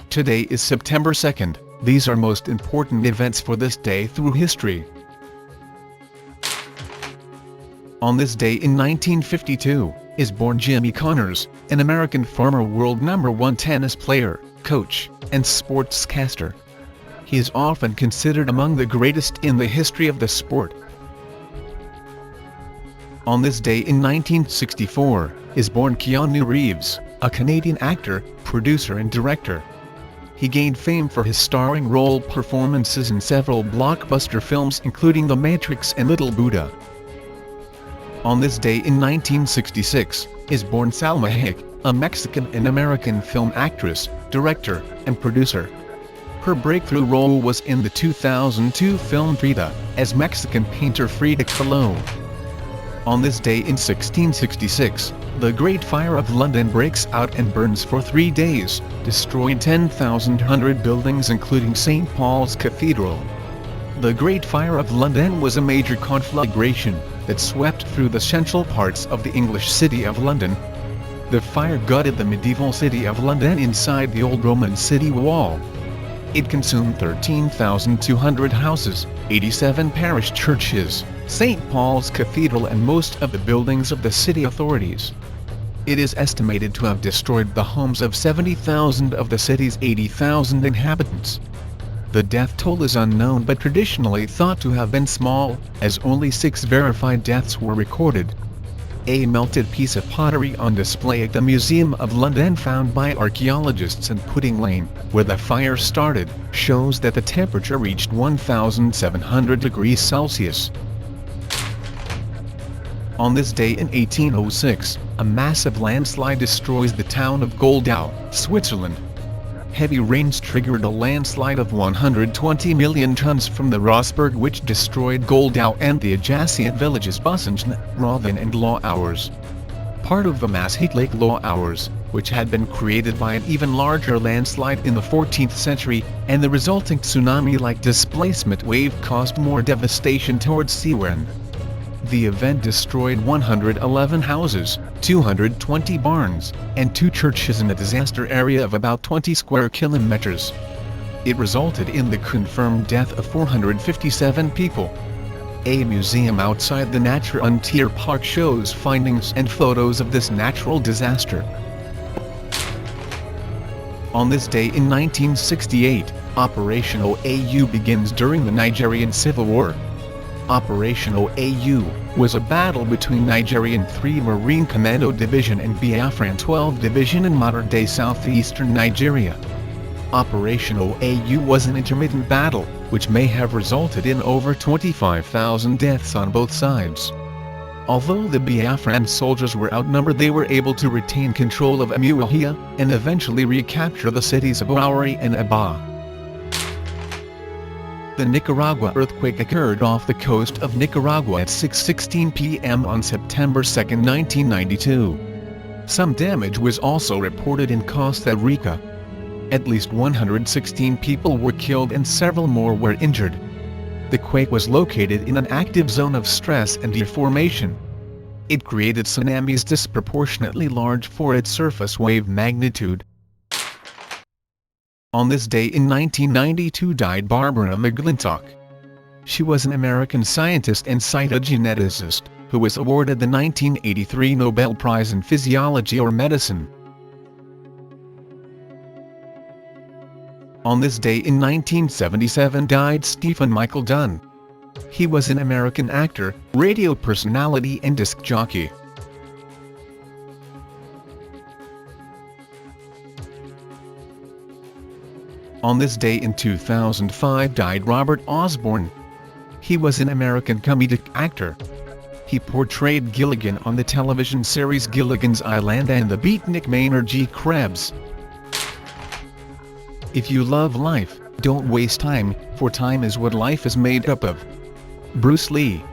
Today is September 2nd. These are most important events for this day through history. On this day in 1952, is born Jimmy Connors, an American former world #1 tennis player, coach, and sportscaster. He is often considered among the greatest in the history of the sport. On this day in 1964, is born Keanu Reeves, a Canadian actor, producer and director. He gained fame for his starring role performances in several blockbuster films including The Matrix and Little Buddha. On this day in 1966, is born Salma Hayek, a Mexican and American film actress, director, and producer. Her breakthrough role was in the 2002 film Frida, as Mexican painter Frida Kahlo. On this day in 1666, the Great Fire of London breaks out and burns for 3 days, destroying 10,100 buildings including St. Paul's Cathedral. The Great Fire of London was a major conflagration that swept through the central parts of the English city of London. The fire gutted the medieval city of London inside the old Roman city wall. It consumed 13,200 houses, 87 parish churches, St. Paul's Cathedral and most of the buildings of the city authorities. It is estimated to have destroyed the homes of 70,000 of the city's 80,000 inhabitants. The death toll is unknown but traditionally thought to have been small, as only 6 verified deaths were recorded. A melted piece of pottery on display at the Museum of London found by archaeologists in Pudding Lane, where the fire started, shows that the temperature reached 1,700 degrees Celsius. On this day in 1806, a massive landslide destroys the town of Goldau, Switzerland. Heavy rains triggered a landslide of 120 million tons from the Rossberg which destroyed Goldau and the adjacent villages Bussingen, Rothen and Lauwers. Part of the mass heat lake Lauwers, which had been created by an even larger landslide in the 14th century, and the resulting tsunami-like displacement wave caused more devastation towards Seawen. The event destroyed 111 houses, 220 barns, and 2 churches in a disaster area of about 20 square kilometers. It resulted in the confirmed death of 457 people. A museum outside the Naturentia Park shows findings and photos of this natural disaster. On this day in 1968, Operation OAU begins during the Nigerian Civil War. Operation OAU was a battle between Nigerian 3 Marine Commando Division and Biafran 12 Division in modern-day southeastern Nigeria. Operation OAU was an intermittent battle, which may have resulted in over 25,000 deaths on both sides. Although the Biafran soldiers were outnumbered, they were able to retain control of Umuahia, and eventually recapture the cities of Owerri and Aba. The Nicaragua earthquake occurred off the coast of Nicaragua at 6:16 p.m. on September 2, 1992. Some damage was also reported in Costa Rica. At least 116 people were killed and several more were injured. The quake was located in an active zone of stress and deformation. It created tsunamis disproportionately large for its surface wave magnitude. On this day in 1992 died Barbara McClintock. She was an American scientist and cytogeneticist, who was awarded the 1983 Nobel Prize in Physiology or Medicine. On this day in 1977 died Stephen Michael Dunne. He was an American actor, radio personality and disc jockey. On this day in 2005 died Robert Osbourne. He was an American comedic actor. He portrayed Gilligan on the television series Gilligan's Island and the Beatnik Maynard G. Krebs. If you love life, don't waste time, for time is what life is made up of. Bruce Lee.